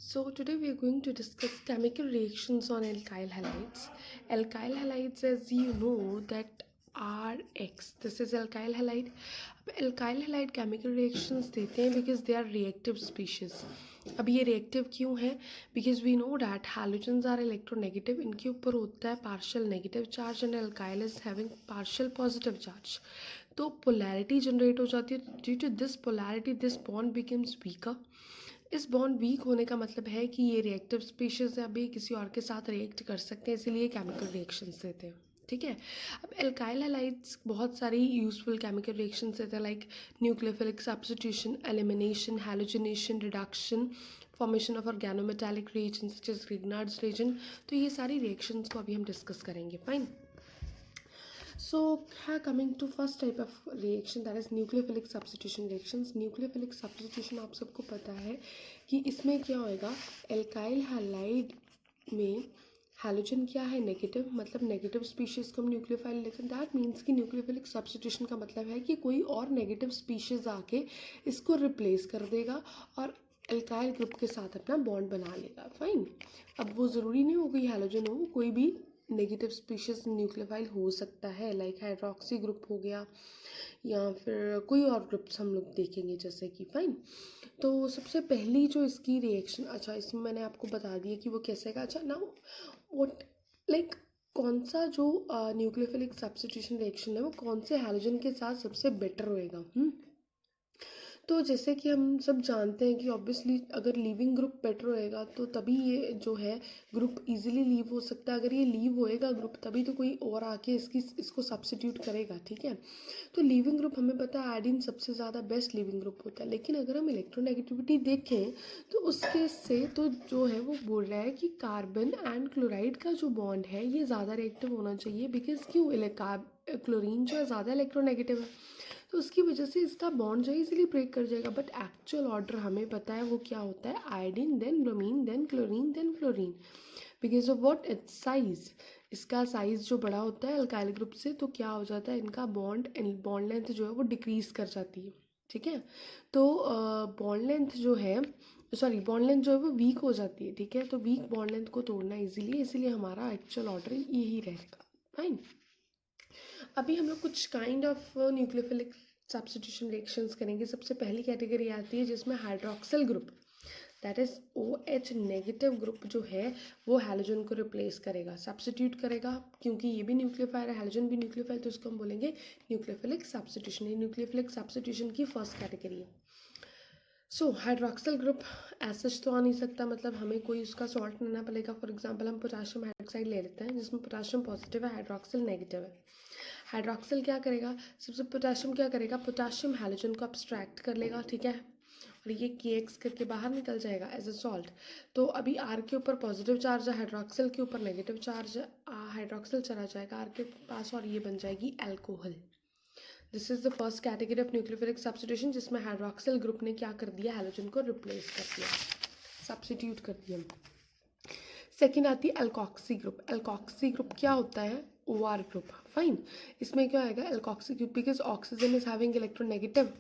So today we are going to discuss chemical reactions on alkyl halides. Alkyl halides, as you know, that RX. This is alkyl halide. अब alkyl halide chemical reactions देते हैं because they are reactive species. अब ये reactive क्यों है? Because we know that halogens are electronegative. इनके ऊपर होता है partial negative charge and alkyl is having partial positive charge. तो polarity generate हो जाती है. Due to this polarity, this bond becomes weaker. इस बॉन्ड वीक होने का मतलब है कि ये रिएक्टिव स्पीशीज है, अभी किसी और के साथ रिएक्ट कर सकते हैं, इसीलिए केमिकल रिएक्शंस देते हैं. ठीक है. अब एल्काइल हैलाइड्स बहुत सारी यूजफुल केमिकल रिएक्शंस देते हैं, like nucleophilic substitution, elimination, halogenation, reduction, formation of organometallic reagents such as Grignard's reagent. तो ये सारी रिएक्शंस को अभी हम डिस्कस करेंगे. Fine. So, coming to first type of reaction, that is nucleophilic substitution reactions. Nucleophilic substitution आप सबको पता है कि इसमें क्या होएगा, एल्काइल हैलाइड में हैलोजन क्या है, नेगेटिव, मतलब नेगेटिव स्पीशीज़ को हम न्यूक्लियोफाइल लेते हैं. दैट मीन्स कि न्यूक्लियोफिलिक सब्स्टिट्यूशन का मतलब है कि कोई और नेगेटिव स्पीशीज़ आके इसको रिप्लेस कर देगा और एल्काइल ग्रुप के साथ अपना बॉन्ड बना लेगा. फाइन. अब वो ज़रूरी नहीं हो कोई हैलोजन हो, कोई भी नेगेटिव स्पीशीज न्यूक्लियोफाइल हो सकता है, लाइक हाइड्रोक्सी ग्रुप हो गया या फिर कोई और ग्रुप्स हम लोग देखेंगे जैसे कि. फाइन. तो सबसे पहली जो इसकी रिएक्शन, अच्छा इसमें मैंने आपको बता दिया कि वो कैसे का. अच्छा नाउ व्हाट, लाइक कौन सा जो न्यूक्लियोफिलिक सब्स्टिट्यूशन रिएक्शन है वो कौन से हैलोजन के साथ सबसे बेटर होएगा. तो जैसे कि हम सब जानते हैं कि ऑब्वियसली अगर लीविंग ग्रुप बेटर होएगा तो तभी ये जो है ग्रुप इजीली लीव हो सकता है. अगर ये लीव होएगा ग्रुप तभी तो कोई और आके इसको सब्स्टिट्यूट करेगा. ठीक है. तो लीविंग ग्रुप हमें पता है आयोडीन सबसे ज़्यादा बेस्ट लीविंग ग्रुप होता है. लेकिन अगर हम इलेक्ट्रोनेगेटिविटी देखें तो उसके से तो जो है वो बोल रहा है कि कार्बन एंड क्लोराइड का जो बॉन्ड है ये ज़्यादा रिएक्टिव होना चाहिए. बिकॉज क्यों, क्लोरीन जो है ज़्यादा इलेक्ट्रोनेगेटिव है, तो उसकी वजह से इसका बॉन्ड जो है इजीली ब्रेक कर जाएगा. बट एक्चुअल ऑर्डर हमें पता है वो क्या होता है, iodine then bromine then chlorine then fluorine. Because of what, it's size. इसका साइज जो बड़ा होता है अल्काइल ग्रुप से, तो क्या हो जाता है, इनका बॉन्ड लेंथ जो है वो डिक्रीज कर जाती है. ठीक है. तो बॉन्ड लेंथ जो है, बॉन्ड लेंथ जो है वो वीक हो जाती है. ठीक है. तो वीक बॉन्ड लेंथ को तोड़ना इसीलिए हमारा एक्चुअल ऑर्डर यही रहेगा. फाइन. अभी हम लोग कुछ kind of nucleophilic substitution reactions करेंगे. सबसे पहली कैटेगरी आती है जिसमें hydroxyl group, that is OH negative group जो है वो हैलोजन को रिप्लेस करेगा, सब्स्टिट्यूट करेगा. क्योंकि ये भी न्यूक्लियोफाइल है, हैलोजन भी न्यूक्लियोफाइल, तो इसको हम बोलेंगे न्यूक्लियोफिलिक सब्स्टिट्यूशन. ये न्यूक्लियोफिलिक सब्स्टिट्यूशन की फर्स्ट कैटेगरी है. सो हाइड्रोक्सिल ग्रुप एसएच तो आ नहीं सकता, मतलब हमें कोई उसका सॉल्ट लेना पड़ेगा. फॉर एग्जांपल हम पोटाशियम हाइड्रोक्साइड ले लेते हैं जिसमें पोटाशियम पॉजिटिव है, हाइड्रोक्सिल नेगेटिव है. हाइड्रोक्सिल क्या करेगा, सबसे पोटाशियम क्या करेगा, पोटाशियम हैलोजन को अब्स्ट्रैक्ट कर लेगा. ठीक है. और ये KX करके बाहर निकल जाएगा एज अ सॉल्ट. तो अभी R के ऊपर पॉजिटिव चार्ज है, हाइड्रोक्सिल के ऊपर नेगेटिव चार्ज है. हाइड्रोक्सिल चला जाएगा R के पास और ये बन जाएगी alcohol. This is the first category of nucleophilic substitution जिसमें हाइड्रोक्सिल ग्रुप ने क्या कर दिया, हैलोजन को रिप्लेस कर दिया, सब्स्टिट्यूट कर दिया. सेकेंड आती है अल्कोक्सी ग्रुप. अल्कोक्सी ग्रुप क्या होता है, OR ग्रुप. फाइन. इसमें क्या आएगा, alkoxy group, because oxygen is having electronegative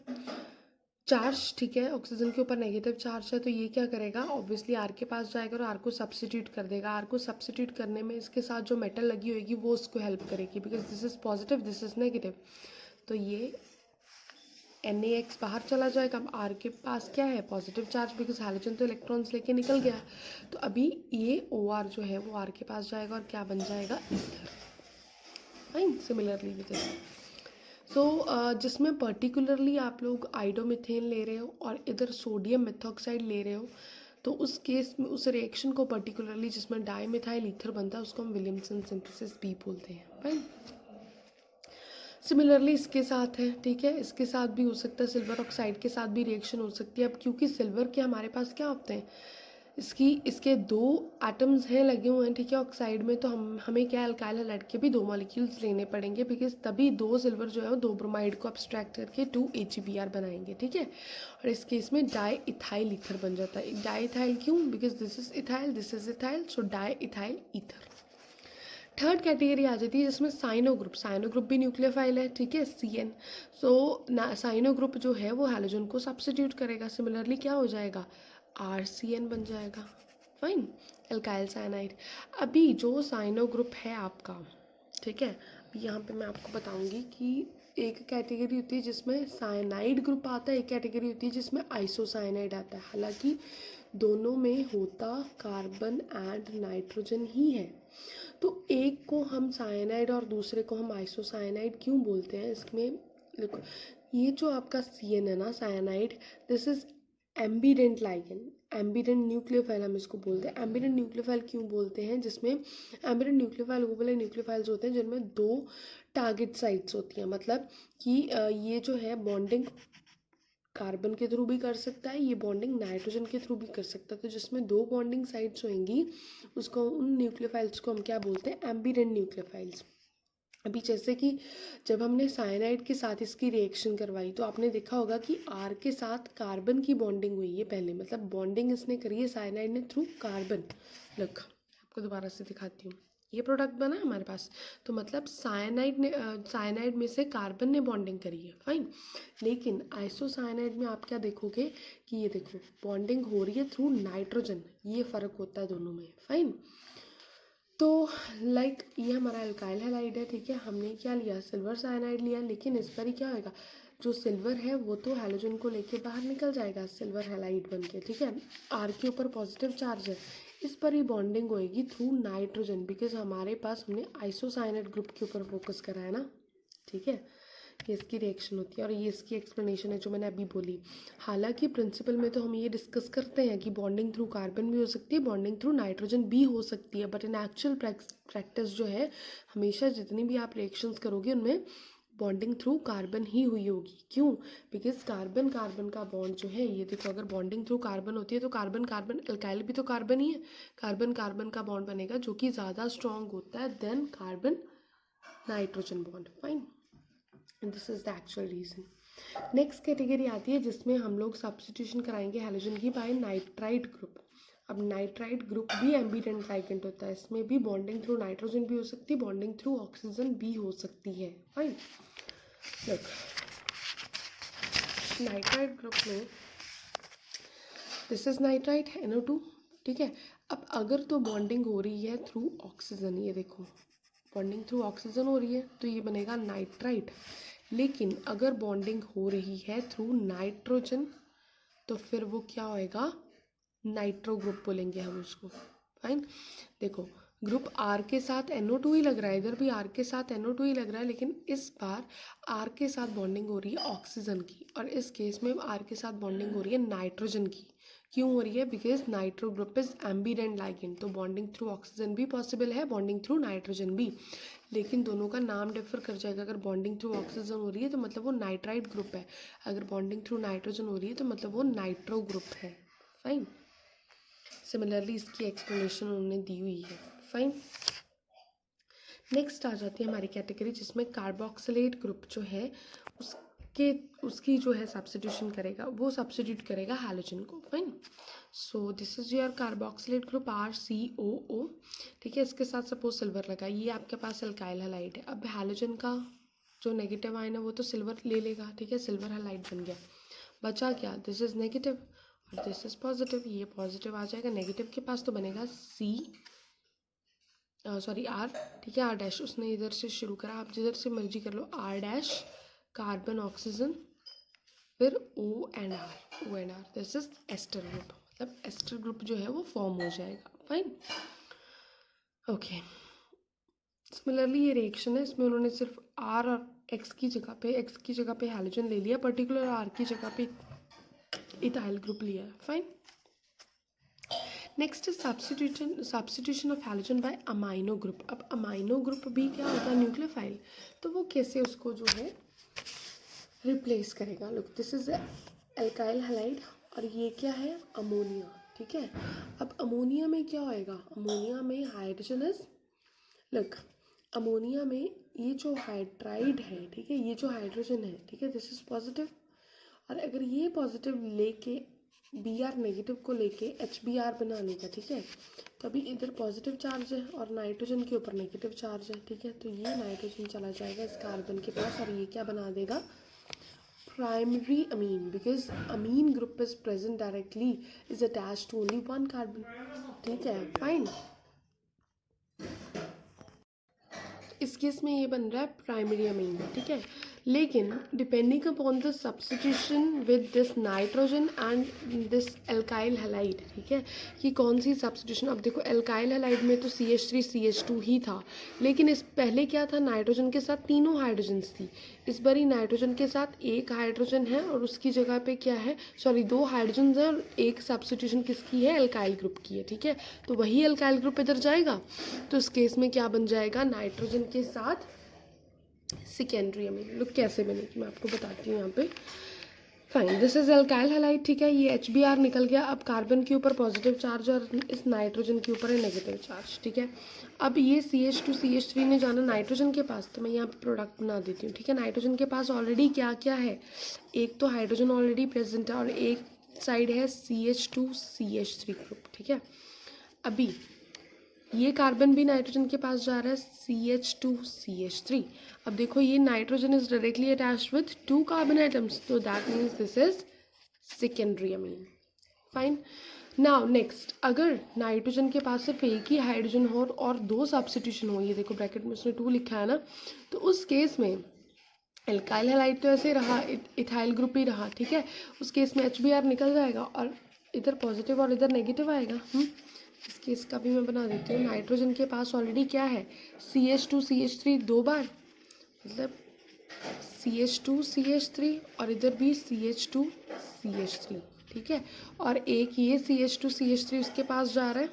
charge. ठीक है. ऑक्सीजन के ऊपर नेगेटिव चार्ज है, तो ये क्या करेगा, ऑब्वियसली R के पास जाएगा और R को सब्स्टिट्यूट कर देगा. R को सब्स्टिट्यूट करने में इसके साथ जो मेटल लगी होगी वो उसको हेल्प करेगी, because this is positive this is negative. तो ये NaX बाहर चला जाएगा. अब R के पास क्या है, पॉजिटिव चार्ज, बिकॉज हैलोजन तो इलेक्ट्रॉन्स लेके निकल गया. तो अभी ये OR जो है वो R के पास जाएगा और क्या बन जाएगा, ether. Fine. Similarly with this. So जिसमें पर्टिकुलरली आप लोग आइडोमिथेन ले रहे हो और इधर सोडियम मेथॉक्साइड ले रहे हो, तो उस केस में उस रिएक्शन को पर्टिकुलरली जिसमें डाईमिथाइल ईथर बनता है उसको हम विलियमसन सिंथेसिस भी बोलते हैं. फाइन. सिमिलरली इसके साथ है. ठीक है. इसके साथ भी हो सकता है, सिल्वर ऑक्साइड के साथ भी रिएक्शन हो सकती है. अब क्योंकि सिल्वर के हमारे पास क्या होते हैं, इसके 2 एटम्स हैं लगे हुए हैं. ठीक है. ऑक्साइड में तो हमें क्या अल्काइल हैलाइड के भी 2 मॉलिक्यूल्स लेने पड़ेंगे, बिकॉज तभी 2 सिल्वर जो है वो 2 ब्रोमाइड को अब्स्ट्रैक्ट करके 2 AgBr बनाएंगे. ठीक है. और इस केस में डाई इथाइल ईथर बन जाता है. डाई इथाइल क्यों, because this is ethyl this is ethyl, so di ethyl ether. Third category आ जाती है जिसमें साइनो ग्रुप भी न्यूक्लियोफाइल है. ठीक है. CN. सो साइनो ग्रुप जो है वो हैलोजन को सब्स्टिट्यूट करेगा. सिमिलरली क्या हो जाएगा, RCN बन जाएगा। Fine, alkyl cyanide. अभी जो साइनो ग्रुप है आपका, ठीक है, अभी यहाँ पे मैं आपको बताऊंगी कि एक कैटेगरी होती है जिसमें साइनाइड ग्रुप आता है, एक कैटेगरी होती है जिसमें आइसोसाइनाइड आता है। हालांकि दोनों में होता कार्बन एंड नाइट्रोजन ही है। तो एक को हम साइनाइड और दूसरे को हम आइसोसाइनाइड क्यों बोलते हैं, इसमें देखो, ये जो आपका CN है ना, cyanide, this is ambident ligand, ambident nucleophile हम इसको बोलते हैं। एम्बीडेंट न्यूक्लियोफाइल क्यों बोलते हैं, जिसमें एम्बीडेंट न्यूक्लियोफाइल वो वाले न्यूक्लियोफाइल्स होते हैं जिनमें 2 टारगेट साइट्स होती हैं। मतलब कि ये जो है बॉन्डिंग कार्बन के थ्रू भी कर सकता है, ये बॉन्डिंग नाइट्रोजन के थ्रू भी कर सकता है। तो जिसमें 2 बॉन्डिंग साइट्स होंगी उसको, उन न्यूक्लियोफाइल्स को हम क्या बोलते हैं, एम्बीडेंट न्यूक्लियोफाइल्स। अभी जैसे कि जब हमने साइनाइड के साथ इसकी रिएक्शन करवाई तो आपने देखा होगा कि R के साथ कार्बन की बॉन्डिंग हुई है पहले, मतलब बॉन्डिंग इसने करी है साइनाइड ने थ्रू कार्बन। लग आपको दोबारा से दिखाती हूँ, ये प्रोडक्ट बना है हमारे पास, तो मतलब साइनाइड में से कार्बन ने बॉन्डिंग करी है। फाइन, लेकिन आइसोसाइनाइड में आप क्या देखोगे कि ये देखो बॉन्डिंग हो रही है थ्रू नाइट्रोजन, ये फ़र्क होता है दोनों में। फाइन, तो लाइक ये हमारा एल्काइल हैलाइड है, ठीक है, हमने क्या लिया, सिल्वर साइनाइड लिया, लेकिन इस पर ही क्या होगा, जो सिल्वर है वो तो हैलोजन को लेके बाहर निकल जाएगा सिल्वर हैलाइड बन के, ठीक है। R के ऊपर पॉजिटिव चार्ज है, इस पर ही बॉन्डिंग होएगी थ्रू नाइट्रोजन, बिकॉज हमारे पास हमने आइसोसाइनाइड ग्रुप के ऊपर फोकस करा है ना, ठीक है। ये इसकी रिएक्शन होती है और ये इसकी एक्सप्लेनेशन है जो मैंने अभी बोली। हालांकि प्रिंसिपल में तो हम ये डिस्कस करते हैं कि बॉन्डिंग थ्रू कार्बन भी हो सकती है, बॉन्डिंग थ्रू नाइट्रोजन भी हो सकती है, बट इन एक्चुअल प्रैक्टिस जो है हमेशा जितनी भी आप रिएक्शंस करोगे उनमें बॉन्डिंग थ्रू कार्बन ही हुई होगी। क्यों, बिकॉज कार्बन कार्बन का बॉन्ड जो है, ये देखो, अगर बॉन्डिंग थ्रू कार्बन होती है तो कार्बन कार्बन, एल्काइल भी तो कार्बन ही है, कार्बन कार्बन का बॉन्ड बनेगा जो कि ज़्यादा स्ट्रॉन्ग होता है than carbon nitrogen bond. Fine, this is the actual reason. Next category आती है जिसमें हम लोग सब्स्टिट्यूशन कराएंगे हैलोजन की बाय नाइट्राइड ग्रुप। अब नाइट्राइड ग्रुप भी एम्बीडेंट लाइगेंड होता है, इसमें भी बॉन्डिंग थ्रू नाइट्रोजन भी हो सकती है, बॉन्डिंग थ्रू ऑक्सीजन भी हो सकती है। फाइन, लुक, नाइट्राइड ग्रुप में दिस इज नाइट्राइड NO2, ठीक है। अब अगर तो बॉन्डिंग हो रही है थ्रू ऑक्सीजन, ये देखो बॉन्डिंग थ्रू ऑक्सीजन हो रही है तो ये बनेगा नाइट्राइड, लेकिन अगर बॉन्डिंग हो रही है थ्रू नाइट्रोजन तो फिर वो क्या होएगा, नाइट्रो ग्रुप बोलेंगे हम उसको। फाइन, देखो ग्रुप R के साथ NO2 ही लग रहा है, इधर भी R के साथ NO2 ही लग रहा है, लेकिन इस बार R के साथ बॉन्डिंग हो रही है ऑक्सीजन की, और इस केस में R के साथ बॉन्डिंग हो रही है नाइट्रोजन की। क्यों हो रही है, because nitro group is ambident ligand, तो बॉन्डिंग थ्रू ऑक्सीजन भी पॉसिबल है, बॉन्डिंग थ्रू नाइट्रोजन भी, लेकिन दोनों का नाम डिफर कर जाएगा। अगर बॉन्डिंग थ्रू ऑक्सीजन हो रही है तो मतलब वो नाइट्राइड ग्रुप है, अगर बॉन्डिंग थ्रू नाइट्रोजन हो रही है तो मतलब वो नाइट्रो ग्रुप है। फाइन, सिमिलरली इसकी एक्सप्लेनेशन उन्होंने दी हुई है। फाइन, नेक्स्ट आ जाती है हमारी कैटेगरी जिसमें कार्बोक्सिलेट ग्रुप जो है उसकी जो है सब्स्टिट्यूशन करेगा, वो सब्स्टिट्यूट करेगा हैलोजन को। Fine, so this is your carboxylate group RCOO, ठीक है। इसके साथ सपोज सिल्वर लगा, ये आपके पास एल्काइल हैलाइड है। अब हैलोजन का जो नेगेटिव आयन है वो तो सिल्वर ले लेगा, ठीक है, सिल्वर हैलाइड बन गया, बचा क्या, दिस इज नेगेटिव और दिस इज पॉजिटिव, ये पॉजिटिव आ जाएगा, नेगेटिव के पास तो बनेगा R, ठीक है, R', उसने इधर से शुरू करा, आप जिधर से मर्जी कर लो, R', कार्बन ऑक्सीजन, फिर O&R, this is ester group, मतलब एस्टर ग्रुप जो है वो फॉर्म हो जाएगा। फाइन, ओके, सिमिलरली ये रिएक्शन है, इसमें उन्होंने सिर्फ R और X की जगह पे हैलोजन ले लिया, पर्टिकुलर R की जगह पे इथाइल ग्रुप लिया है। Fine, next is substitution of halogen by amino group. अब अमाइनो ग्रुप भी क्या होता है, न्यूक्लियोफाइल, तो वो कैसे उसको जो है रिप्लेस करेगा। Look, this is alkyl halide और ये क्या है, अमोनिया, ठीक है। अब अमोनिया में क्या होएगा, अमोनिया में हाइड्रोजन इज, लुक, अमोनिया में ये जो हाइड्राइड है, ठीक है, ये जो हाइड्रोजन है, ठीक है, दिस इज पॉजिटिव, और अगर ये पॉजिटिव लेके Br नेगेटिव को लेके HBr बनाने का, ठीक है, तो अभी इधर पॉजिटिव चार्ज है और नाइट्रोजन के ऊपर नेगेटिव चार्ज है, ठीक है, तो ये नाइट्रोजन चला जाएगा इस कार्बन के पास और ये क्या बना देगा, primary amine because amine group is present directly is attached to only one carbon. ठीक है, fine. इस केस में ये बन रहा है प्राइमरी अमीन, ठीक है. लेकिन depending upon the substitution with this nitrogen and this alkyl halide, ठीक है, कि कौन सी सब्स्टिट्यूशन. अब देखो एल्काइल हैलाइड में तो CH3 CH2 ही था, लेकिन इस पहले क्या था, नाइट्रोजन के साथ तीनों हाइड्रोजन्स थी. इस बार ही नाइट्रोजन के साथ एक हाइड्रोजन है और उसकी जगह पे क्या है, सॉरी दो हाइड्रोजन है और एक सब्स्टिट्यूशन किसकी है, एल्काइल ग्रुप की है, ठीक है. तो वही एल्काइल ग्रुप इधर जाएगा, तो इस केस में क्या बन जाएगा, नाइट्रोजन के साथ सेकेंडरी अमीन. लुक कैसे बनेगी मैं आपको बताती हूँ यहाँ पे. Fine, this is alkyl halide, ठीक है. ये HBr निकल गया. अब कार्बन के ऊपर पॉजिटिव चार्ज और इस नाइट्रोजन के ऊपर है नेगेटिव चार्ज, ठीक है. अब ये CH2 CH3 ने जाना नाइट्रोजन के पास, तो मैं यहाँ पे प्रोडक्ट बना देती हूँ, ठीक है. नाइट्रोजन के पास ऑलरेडी क्या क्या है, एक तो हाइड्रोजन ऑलरेडी प्रेजेंट है और एक साइड है CH2 CH3 ग्रुप, ठीक है. अभी ये कार्बन भी नाइट्रोजन के पास जा रहा है CH2 CH3. अब देखो ये nitrogen is directly attached with 2 carbon atoms, तो that means this is secondary amine. Fine. Now next, अगर नाइट्रोजन के पास सिर्फ एक ही हाइड्रोजन हो और दो सब्स्टिट्यूशन हो, ये देखो ब्रैकेट में उसने 2 लिखा है ना, तो उस केस में एल्काइल हैलाइड तो ऐसे रहा, इथाइल ग्रुप ही रहा, ठीक है. उस केस में HBr निकल जाएगा और इधर पॉजिटिव और इधर नेगेटिव आएगा. इस केस का भी मैं बना देती हूँ. नाइट्रोजन के पास ऑलरेडी क्या है, CH2 CH3 दो बार, मतलब CH2 CH3 और इधर भी CH2 CH3, ठीक है. और एक ये CH2 CH3 उसके पास जा रहा है,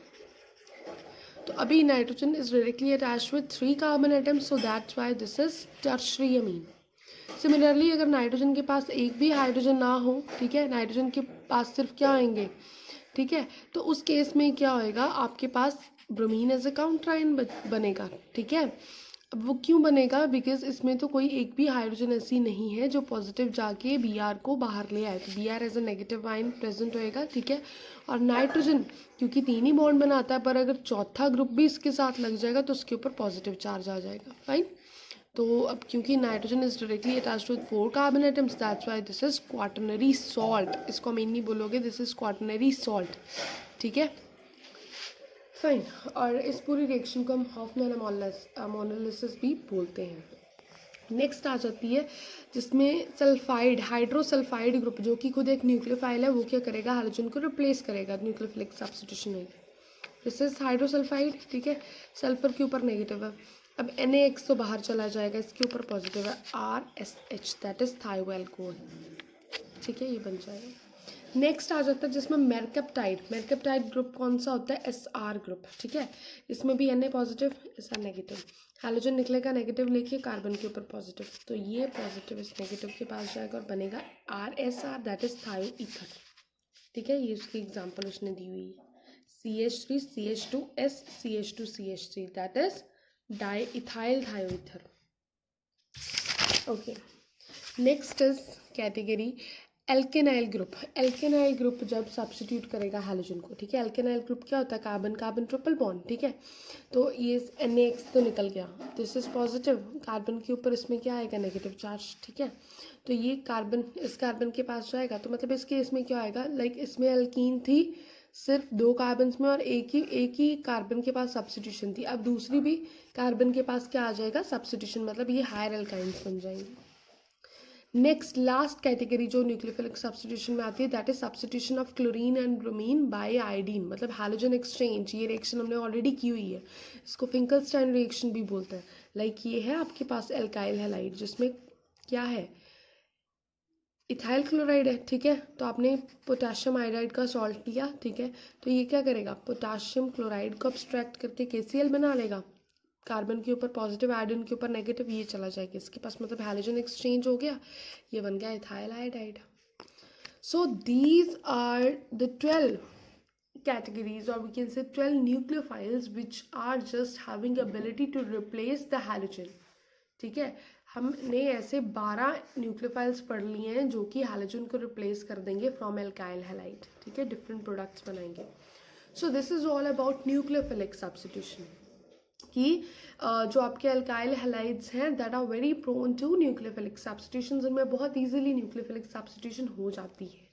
तो अभी nitrogen is directly attached with 3 carbon atoms, so that's why this is tertiary amine. Similarly अगर नाइट्रोजन के पास एक भी हाइड्रोजन ना हो, ठीक है, नाइट्रोजन के पास सिर्फ क्या आएंगे, ठीक है, तो उस केस में क्या होएगा, आपके पास bromine as a counter ion बनेगा, ठीक है. अब वो क्यों बनेगा, बिकॉज इसमें तो कोई एक भी हाइड्रोजन ऐसी नहीं है जो पॉजिटिव जाके Br को बाहर ले आए, तो Br as a negative ion present होएगा, ठीक है. और नाइट्रोजन क्योंकि 3 ही बॉन्ड बनाता है, पर अगर चौथा ग्रुप भी इसके साथ लग जाएगा तो उसके ऊपर पॉजिटिव चार्ज आ जाएगा. फाइन. तो अब क्योंकि nitrogen is directly attached with 4 carbon atoms, that's why this is quaternary salt. इसको मेनली बोलोगे दिस इज क्वाटरनरी सॉल्ट, ठीक है. फाइन. और इस पूरी रिएक्शन को हम हॉफमैन अमोनोलिसिस भी बोलते हैं. नेक्स्ट आ जाती है जिसमें सल्फाइड, हाइड्रोसल्फाइड ग्रुप जो कि खुद एक न्यूक्लियोफाइल है, वो क्या करेगा, हाइड्रोजन को रिप्लेस करेगा, न्यूक्लियोफिलिक सब्स्टिट्यूशन होगी. दिस इज हाइड्रोसल्फाइड, ठीक है. सल्फर के ऊपर नेगेटिव है. अब NaX तो बाहर चला जाएगा, इसके ऊपर पॉजिटिव है RSH, दैट इज थायोएल्कोहल, ठीक है, ये बन जाएगा. नेक्स्ट आ जाता है जिसमें मेरकप्टाइड ग्रुप कौन सा होता है, SR ग्रुप, ठीक है. इसमें भी Na positive SR negative, hydrogen निकलेगा नेगेटिव लेके कार्बन के ऊपर पॉजिटिव, तो ये पॉजिटिव इस नेगेटिव के पास जाएगा और बनेगा RSR, दैट इज थायो ईथर, ठीक है. ये उसकी एग्जाम्पल उसने दी हुई है, CH3 CH2S CH2 CH3, that is diethyl थायोईथर. Okay. Next is category alkenyl group. Alkenyl group जब सब्स्टिट्यूट करेगा हैलोजन को, ठीक है. एल्केनाइल ग्रुप क्या होता है, कार्बन कार्बन ट्रिपल बॉन्ड, ठीक है. तो ये NaX तो निकल गया, दिस इज पॉजिटिव, कार्बन के ऊपर इसमें क्या आएगा, नेगेटिव चार्ज, ठीक है. तो ये कार्बन इस कार्बन के पास जाएगा, तो मतलब इसके इसमें क्या आएगा, लाइक इसमें एल्कीन थी सिर्फ 2 कार्बन में और एक ही कार्बन के पास सब्स्टिट्यूशन थी. अब दूसरी भी कार्बन के पास क्या आ जाएगा, सब्स्टिट्यूशन, मतलब ये हायर एल्काइंस बन जाएंगे. नेक्स्ट लास्ट कैटेगरी जो न्यूक्लियोफिलिक सब्स्टिट्यूशन में आती है, that is substitution of chlorine and bromine by iodine, मतलब हैलोजन एक्सचेंज. ये रिएक्शन हमने ऑलरेडी की हुई है, इसको फिंकलस्टाइन रिएक्शन भी बोलते हैं. लाइक ये है आपके पास एल्काइल हैलाइड जिसमें क्या है, इथाइल क्लोराइड है, ठीक है. तो आपने पोटाशियम आयोडाइड का सॉल्ट लिया, ठीक है. तो ये क्या करेगा, पोटाशियम क्लोराइड को अब्स्ट्रैक्ट करके KCl बना लेगा, कार्बन के ऊपर पॉजिटिव, आयोडीन के ऊपर नेगेटिव, ये चला जाएगा इसके पास, मतलब हैलोजन एक्सचेंज हो गया, ये बन गया ethyl iodide. So these are the 12 categories, or we can say 12 nucleophiles which are just having ability to replace the halogen, ठीक है. हमने ऐसे 12 न्यूक्लियोफाइल्स पढ़ लिए हैं जो कि हैलोजन को रिप्लेस कर देंगे फ्रॉम एल्काइल हैलाइड, ठीक है, डिफरेंट प्रोडक्ट्स बनाएंगे. So this is all about nucleophilic substitution. कि जो आपके अल्काइल हैलाइड्स हैं that are very prone to nucleophilic substitution, उनमें बहुत इजीली न्यूक्लियोफिलिक सब्स्टिट्यूशन हो जाती है।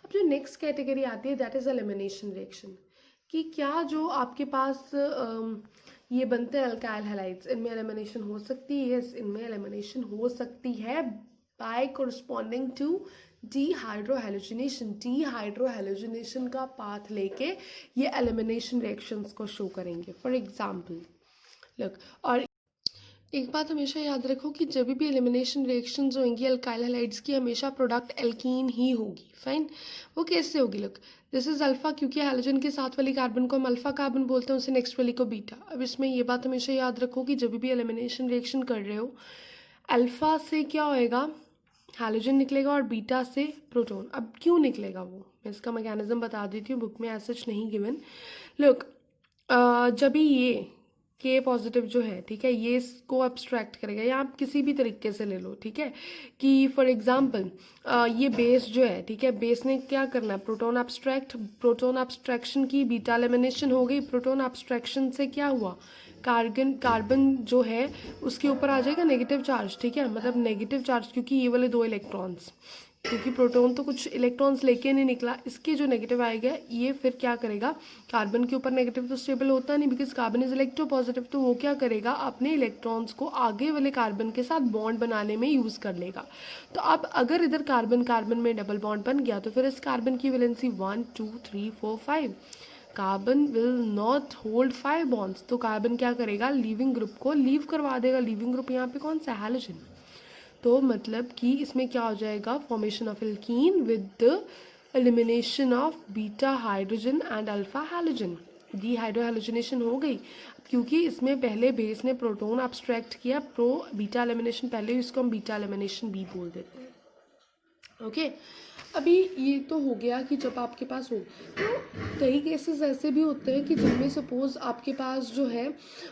अब जो नेक्स्ट कैटेगरी आती है दैट इज एलिमिनेशन रिएक्शन, कि क्या जो आपके पास ये बनते हैं अल्काइल हैलाइड्स, इनमें एलिमिनेशन हो सकती है? यस, इनमें एलिमिनेशन हो सकती है बाय कोरस्पॉन्डिंग टू डीहाइड्रोहैलोजिनेशन। डीहाइड्रोहैलोजिनेशन का पाथ लेके ये एलिमिनेशन रिएक्शंस को शो करेंगे। फॉर एग्जांपल लुक, और एक बात हमेशा याद रखो कि जब भी एलिमिनेशन रिएक्शंस होंगी अल्काइल हैलाइड्स की, हमेशा प्रोडक्ट एल्कीन ही होगी। फाइन, वो कैसे होगी? लुक, दिस इज अल्फा, क्योंकि हैलोजन के साथ वाली कार्बन को हम अल्फा कार्बन बोलते हैं, उसे नेक्स्ट वाली को बीटा। अब इसमें ये बात हमेशा याद रखो कि जब भी एलिमिनेशन रिएक्शन कर रहे हो, अल्फा से क्या होएगा? हैलोजन निकलेगा, और बीटा से प्रोटॉन। अब क्यों निकलेगा वो मैं इसका मैकेनिज्म बता देती हूँ, बुक में एज सच नहीं गिवन। लुक, जब भी ये के पॉजिटिव जो है, ठीक है, ये इसको एब्स्ट्रैक्ट करेगा, या आप किसी भी तरीके से ले लो, ठीक है, कि फॉर एग्जांपल ये बेस जो है, ठीक है, बेस ने क्या करना है? प्रोटॉन एब्स्ट्रैक्ट, प्रोटॉन एब्स्ट्रैक्शन की, बीटा एलिमिनेशन हो गई। प्रोटॉन एब्स्ट्रैक्शन से क्या हुआ? कार्बन जो है उसके ऊपर आ जाएगा नेगेटिव चार्ज, ठीक है, मतलब नेगेटिव चार्ज, क्योंकि ये वाले 2 इलेक्ट्रॉन्स, क्योंकि प्रोटॉन तो कुछ इलेक्ट्रॉन्स लेके नहीं निकला, इसके जो नेगेटिव आएगा ये फिर क्या करेगा? कार्बन के ऊपर नेगेटिव तो स्टेबल होता नहीं, बिकॉज कार्बन इज इलेक्ट्रोपॉजिटिव, तो वो क्या करेगा? अपने इलेक्ट्रॉन्स को आगे वाले कार्बन के साथ बॉन्ड बनाने में यूज कर लेगा। तो अब अगर इधर कार्बन कार्बन में डबल बॉन्ड बन गया, तो फिर इस कार्बन की valency 1 2 3 4 5, carbon will not hold 5 bonds, तो कार्बन क्या करेगा? लीविंग ग्रुप को लीव करवा देगा। लीविंग ग्रुप यहाँ पे कौन सा? हैलोजन। तो मतलब कि इसमें क्या हो जाएगा? Formation of alkene with the elimination of beta hydrogen and alpha halogen. Dehydrohalogenation हो गई, क्योंकि इसमें पहले बेस ने प्रोटॉन एब्स्ट्रैक्ट किया, प्रो बीटा एलिमिनेशन पहले, इसको हम बीटा एलिमिनेशन बी बोल देते हैं। ओके, अभी ये तो हो गया कि जब आपके पास हो, तो कई केसेस ऐसे भी होते हैं कि जिनमें सपोज आपके पास जो है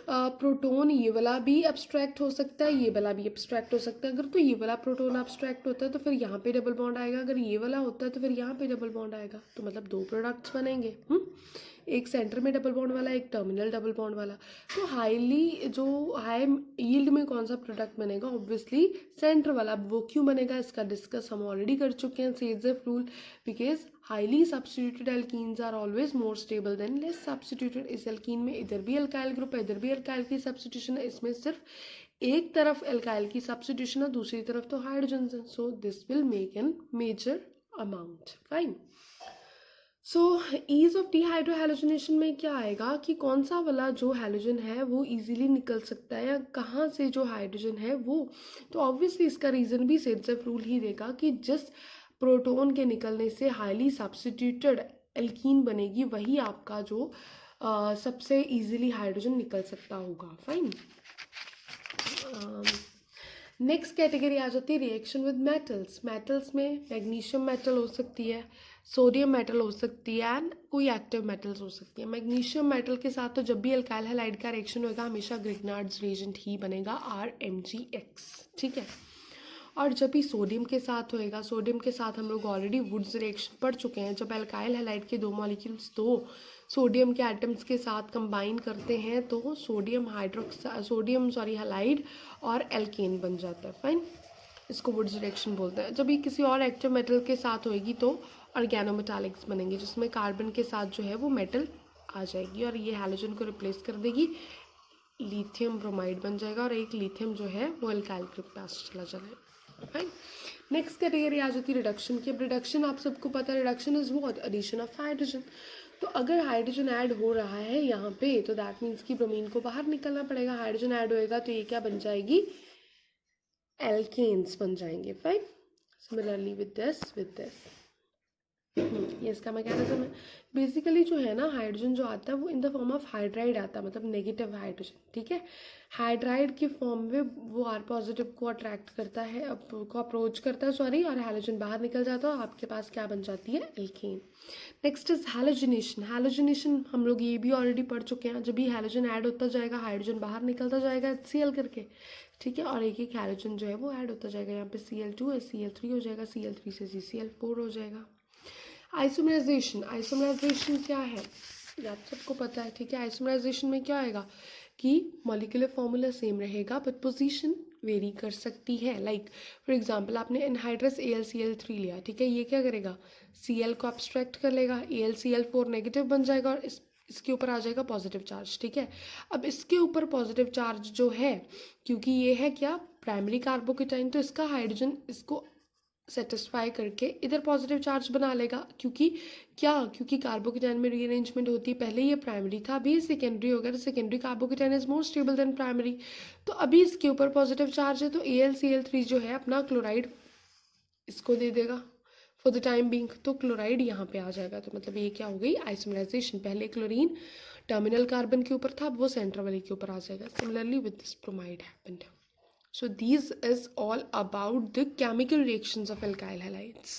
प्रोटॉन ये वाला भी एब्स्ट्रैक्ट हो सकता है, ये वाला भी एब्स्ट्रैक्ट हो सकता है। अगर तो ये वाला प्रोटॉन एब्स्ट्रैक्ट होता है तो फिर यहाँ पे डबल बॉन्ड आएगा, अगर ये वाला होता है तो फिर यहाँ पे डबल बॉन्ड आएगा, तो मतलब 2 प्रोडक्ट्स बनेंगे। एक सेंटर में डबल बॉन्ड वाला, एक टर्मिनल डबल बॉन्ड वाला। तो हाईली जो हाई यील्ड में कौन सा प्रोडक्ट बनेगा? ऑब्वियसली सेंटर वाला। वो क्यों बनेगा इसका डिस्कस हम ऑलरेडी कर चुके हैं, Saytzeff rule, because highly substituted alkenes are always more stable than less substituted. इस एल्कीन में इधर भी अल्काइल ग्रुप है, इधर भी अल्काइल की सब्स्टिट्यूशन है, इसमें सिर्फ एक तरफ अल्काइल की सब्स्टिट्यूशन है, दूसरी तरफ तो हाइड्रोजन है, so this will make an major amount. Fine, so ease of dehydrohalogenation में क्या आएगा कि कौन सा वाला जो हैलोजन है वो इजीली निकल सकता है, या कहाँ से जो हाइड्रोजन है वो। तो ऑब्वियसली इसका रीज़न भी सेज़ेफ रूल ही देगा कि जिस प्रोटॉन के निकलने से हाईली सब्स्टिट्यूटेड एल्कीन बनेगी, वही आपका जो सबसे इजीली हाइड्रोजन निकल सकता होगा। फाइन, नेक्स्ट कैटेगरी आ जाती है रिएक्शन विद मेटल्स। मेटल्स में मैग्नीशियम मेटल हो सकती है, सोडियम मेटल हो सकती है, एंड कोई एक्टिव मेटल्स हो सकती है। मैग्नीशियम मेटल के साथ तो जब भी अल्काइल हैलाइड का रिएक्शन होगा हमेशा ग्रिग्नार्ड्स रिएजेंट ही बनेगा, RMgX, ठीक है। और जब भी सोडियम के साथ होएगा, सोडियम के साथ हम लोग ऑलरेडी वुड्स रिएक्शन पढ़ चुके हैं, जब अल्काइल हैलाइड के 2 मॉलिक्यूल्स 2 सोडियम के एटम्स के साथ कंबाइन करते हैं तो सोडियम हैलाइड और एल्केन बन जाता है। फाइन, इसको वुड्स रिएक्शन बोलते हैं। जब ये किसी और एक्टिव मेटल के साथ होएगी तो ऑर्गेनोमेटालिक्स बनेंगे, जिसमें कार्बन के साथ जो है वो मेटल आ जाएगी और ये हैलोजन को रिप्लेस कर देगी, लिथियम ब्रोमाइड बन जाएगा, और एक लिथियम जो है वो अल्काइल ग्रुप पे चला जाएगा। फाइन, नेक्स्ट कैटेगरी आ जाती है रिडक्शन की। अब रिडक्शन आप सबको पता है, reduction is what? Addition of hydrogen. तो अगर हाइड्रोजन ऐड हो रहा है यहाँ पे तो दैट मीन्स कि ब्रोमीन को बाहर निकलना पड़ेगा। हाइड्रोजन ऐड होएगा तो ये क्या बन जाएगी? एल्केन्स बन जाएंगे। फाइन, सिमिलरली विद दिस ये इसका मैकेनिज्म है। बेसिकली जो है ना, हाइड्रोजन जो आता है वो in the form of hydride आता है, मतलब नेगेटिव हाइड्रोजन, ठीक है। हाइड्राइड के फॉर्म में वो R पॉजिटिव को अट्रैक्ट करता है, को अप्रोच करता है, सॉरी, और हैलोजन बाहर निकल जाता है, आपके पास क्या बन जाती है? Alkene. Next is halogenation. Halogenation हम लोग ये भी ऑलरेडी पढ़ चुके हैं। जब भी हैलोजन ऐड होता जाएगा हाइड्रोजन बाहर निकलता जाएगा HCl करके, ठीक है, और एक एक हैलोजन जो है वो ऐड होता जाएगा। यहाँ पे Cl2 है, Cl3 हो जाएगा, Cl3 से CCl4 हो जाएगा। आइसोमराइजेशन। आइसोमराइजेशन क्या है? आप सबको पता है, ठीक है। आइसोमराइजेशन में क्या आएगा कि मॉलिक्यूलर फॉर्मूला सेम रहेगा बट पोजीशन वेरी कर सकती है। लाइक फॉर एग्जांपल आपने एनहाइड्रस AlCl3 लिया, ठीक है। ये क्या करेगा, Cl को abstract कर लेगा, AlCl4 नेगेटिव बन जाएगा और इसके ऊपर आ जाएगा पॉजिटिव चार्ज, ठीक है। अब इसके ऊपर पॉजिटिव चार्ज जो है, क्योंकि ये है क्या, प्राइमरी कार्बोकेटाइन, तो इसका हाइड्रोजन इसको सेटिस्फाई करके इधर पॉजिटिव चार्ज बना लेगा। क्योंकि क्या, क्योंकि कार्बोकेटाइन में रीअरेंजमेंट होती है, पहले ये प्राइमरी था, अभी ये सेकेंडरी हो गया, तो secondary carbocation is more stable then primary, तो अभी इसके ऊपर पॉजिटिव चार्ज है, तो AlCl3 जो है अपना क्लोराइड इसको दे देगा फॉर द टाइम बीइंग, तो क्लोराइड यहाँ पे आ जाएगा। तो मतलब ये क्या हो गई, आइसोमराइजेशन। पहले क्लोरीन टर्मिनल कार्बन के ऊपर था, अब वो सेंटर वाले के ऊपर आ जाएगा। Similarly with this bromide happened. So these is all about the chemical reactions of alkyl halides.